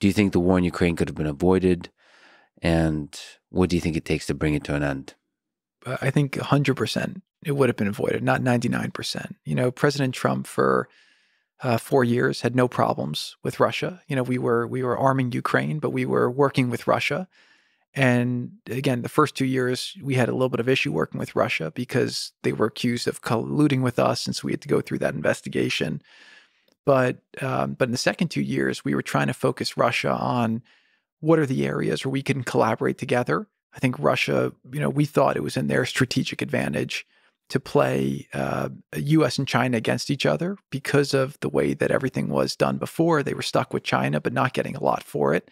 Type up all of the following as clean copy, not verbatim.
Do you think the war in Ukraine could have been avoided? And what do you think it takes to bring it to an end? I think 100% it would have been avoided, not 99%. President Trump for 4 years had no problems with Russia. We were arming Ukraine, but we were working with Russia. And again, the first 2 years, we had a little bit of issue working with Russia because they were accused of colluding with us, and so we had to go through that investigation. But in the second 2 years, we were trying to focus Russia on what are the areas where we can collaborate together. I think Russia, we thought it was in their strategic advantage to play U.S. and China against each other because of the way that everything was done before. They were stuck with China, but not getting a lot for it.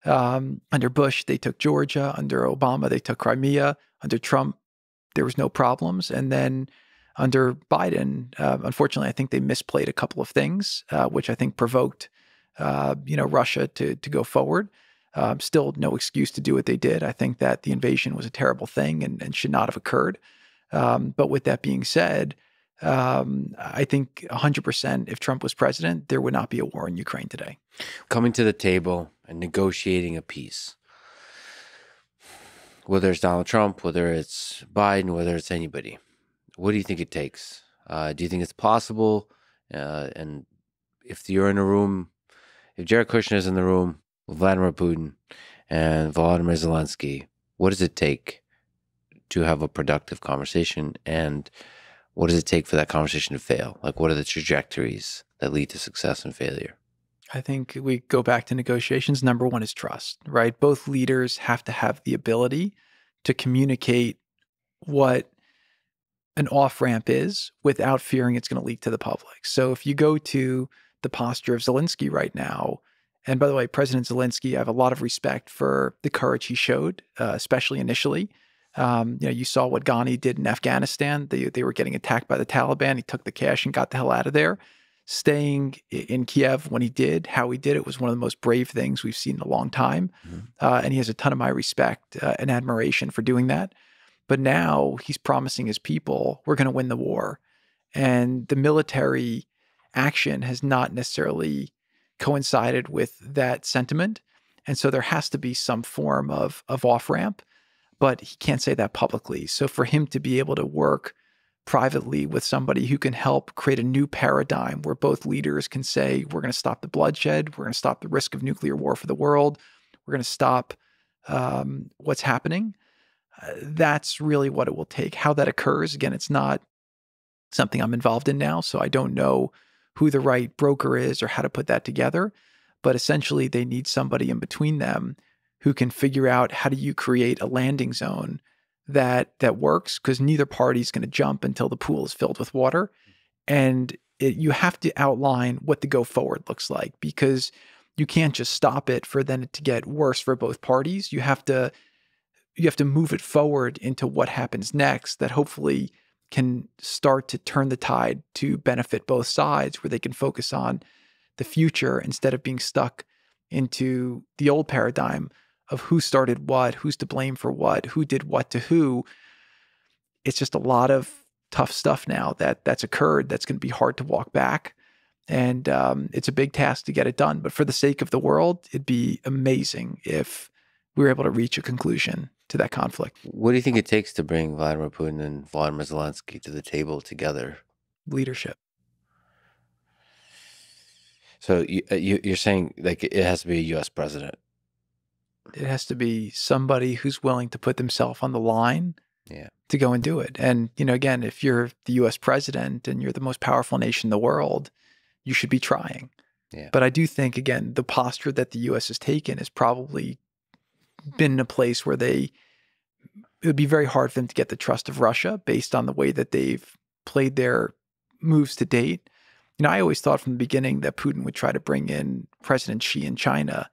Under Bush, they took Georgia. Under Obama, they took Crimea. Under Trump, there was no problems. And then under Biden, unfortunately, I think they misplayed a couple of things, which I think provoked, Russia to go forward. Still no excuse to do what they did. I think that the invasion was a terrible thing and should not have occurred. But with that being said, I think 100% if Trump was president, there would not be a war in Ukraine today. Coming to the table and negotiating a peace, whether it's Donald Trump, whether it's Biden, whether it's anybody, what do you think it takes? Do you think it's possible? And if you're in a room, if Jared Kushner is in the room with Vladimir Putin and Volodymyr Zelensky, what does it take to have a productive conversation? And what does it take for that conversation to fail? Like, what are the trajectories that lead to success and failure? I think we go back to negotiations. Number one is trust, right? Both leaders have to have the ability to communicate what an off-ramp is without fearing it's going to leak to the public. So if you go to the posture of Zelensky right now, and by the way, President Zelensky, I have a lot of respect for the courage he showed, especially initially. You saw what Ghani did in Afghanistan. They were getting attacked by the Taliban. He took the cash and got the hell out of there. Staying in Kiev when he did, how he did it was one of the most brave things we've seen in a long time. And he has a ton of my respect and admiration for doing that. But now he's promising his people, we're going to win the war. And the military action has not necessarily coincided with that sentiment. And so there has to be some form of off-ramp, but he can't say that publicly. So for him to be able to work privately with somebody who can help create a new paradigm where both leaders can say, we're going to stop the bloodshed, we're going to stop the risk of nuclear war for the world, we're going to stop what's happening, that's really what it will take. How that occurs, again, it's not something I'm involved in now, so I don't know who the right broker is or how to put that together. But essentially, they need somebody in between them who can figure out how do you create a landing zone that works, because neither party is going to jump until the pool is filled with water. And you have to outline what the go forward looks like, because you can't just stop it for then it to get worse for both parties. You have to move it forward into what happens next that hopefully can start to turn the tide to benefit both sides, where they can focus on the future instead of being stuck into the old paradigm of who started what, who's to blame for what, who did what to who. It's just a lot of tough stuff now that's occurred that's going to be hard to walk back. And it's a big task to get it done. But for the sake of the world, it'd be amazing if we were able to reach a conclusion to that conflict. What do you think it takes to bring Vladimir Putin and Volodymyr Zelensky to the table together? Leadership. So you're saying like it has to be a U.S. president? It has to be somebody who's willing to put themselves on the line to go and do it. And, again, if you're the U.S. president and you're the most powerful nation in the world, you should be trying. Yeah. But I do think, again, the posture that the U.S. has taken has probably been in a place where it would be very hard for them to get the trust of Russia based on the way that they've played their moves to date. I always thought from the beginning that Putin would try to bring in President Xi in China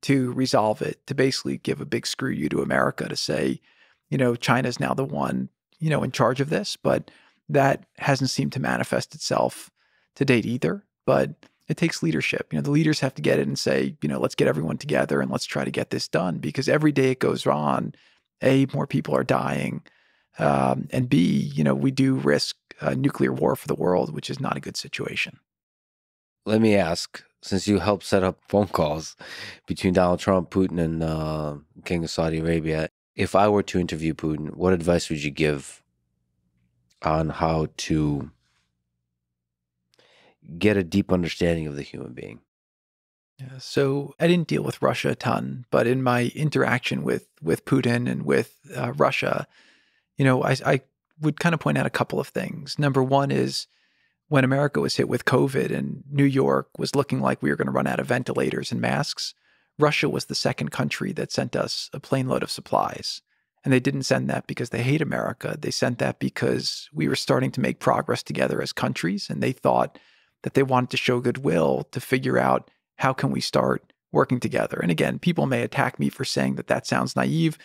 to resolve it, to basically give a big screw you to America, to say, China's now the one, in charge of this. But that hasn't seemed to manifest itself to date either. But it takes leadership. The leaders have to get it and say, let's get everyone together and let's try to get this done, because every day it goes on, A, more people are dying, and B, we do risk nuclear war for the world, which is not a good situation. Let me ask since you helped set up phone calls between Donald Trump, Putin, and King of Saudi Arabia, if I were to interview Putin, what advice would you give on how to get a deep understanding of the human being? Yeah, so I didn't deal with Russia a ton, but in my interaction with Putin and with Russia, I would kind of point out a couple of things. Number one is when America was hit with COVID and New York was looking like we were going to run out of ventilators and masks, Russia was the second country that sent us a plane load of supplies. And they didn't send that because they hate America. They sent that because we were starting to make progress together as countries, and they thought that they wanted to show goodwill to figure out how can we start working together. And again, people may attack me for saying that that sounds naive.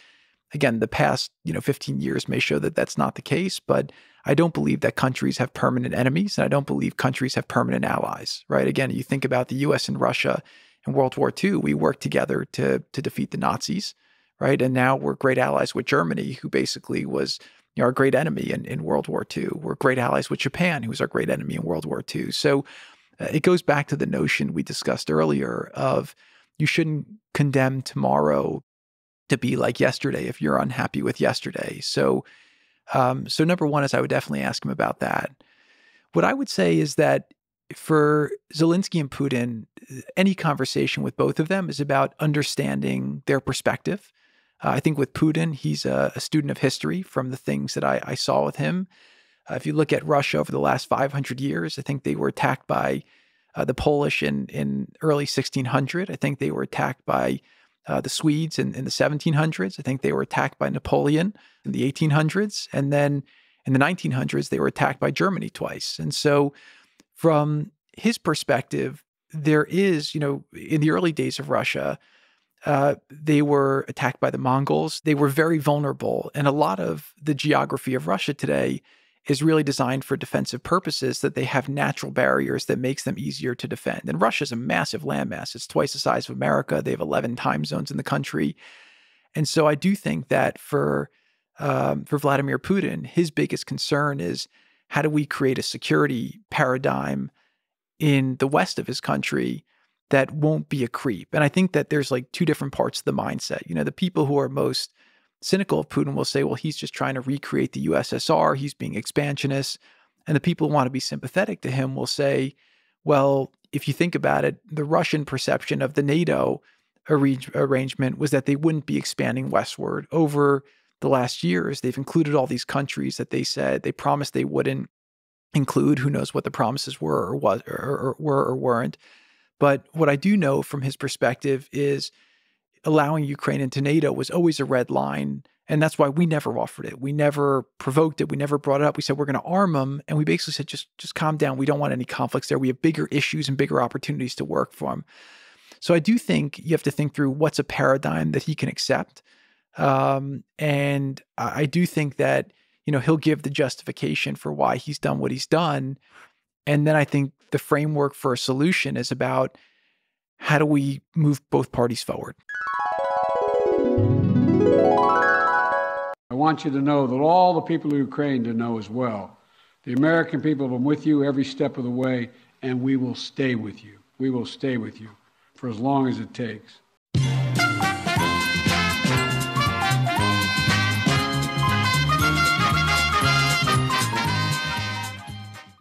Again, the past 15 years may show that that's not the case, but I don't believe that countries have permanent enemies, and I don't believe countries have permanent allies, right? Again, you think about the US and Russia in World War II, we worked together to defeat the Nazis, right? And now we're great allies with Germany, who basically was our great enemy in World War II. We're great allies with Japan, who was our great enemy in World War II. So it goes back to the notion we discussed earlier of you shouldn't condemn tomorrow to be like yesterday if you're unhappy with yesterday. So number one is I would definitely ask him about that. What I would say is that for Zelensky and Putin, any conversation with both of them is about understanding their perspective. I think with Putin, he's a student of history from the things that I saw with him. If you look at Russia over the last 500 years, I think they were attacked by the Polish in early 1600. I think they were attacked by the Swedes in the 1700s. I think they were attacked by Napoleon in the 1800s. And then in the 1900s, they were attacked by Germany twice. And so from his perspective, there is, in the early days of Russia, they were attacked by the Mongols. They were very vulnerable. And a lot of the geography of Russia today is really designed for defensive purposes, that they have natural barriers that makes them easier to defend. And Russia's a massive landmass. It's twice the size of America. They have 11 time zones in the country. And so I do think that for Vladimir Putin, his biggest concern is how do we create a security paradigm in the west of his country that won't be a creep. And I think that there's like two different parts of the mindset. The people who are most cynical of Putin will say, well, he's just trying to recreate the USSR. He's being expansionist. And the people who want to be sympathetic to him will say, well, if you think about it, the Russian perception of the NATO arrangement was that they wouldn't be expanding westward. Over the last years, they've included all these countries that they said they promised they wouldn't include. Who knows what the promises were or weren't. But what I do know from his perspective is allowing Ukraine into NATO was always a red line. And that's why we never offered it. We never provoked it. We never brought it up. We said, we're going to arm them. And we basically said, just calm down. We don't want any conflicts there. We have bigger issues and bigger opportunities to work from. So I do think you have to think through what's a paradigm that he can accept. And I do think that, he'll give the justification for why he's done what he's done. And then I think the framework for a solution is about how do we move both parties forward? I want you to know that all the people of Ukraine to know as well. The American people have been with you every step of the way, and we will stay with you. We will stay with you for as long as it takes.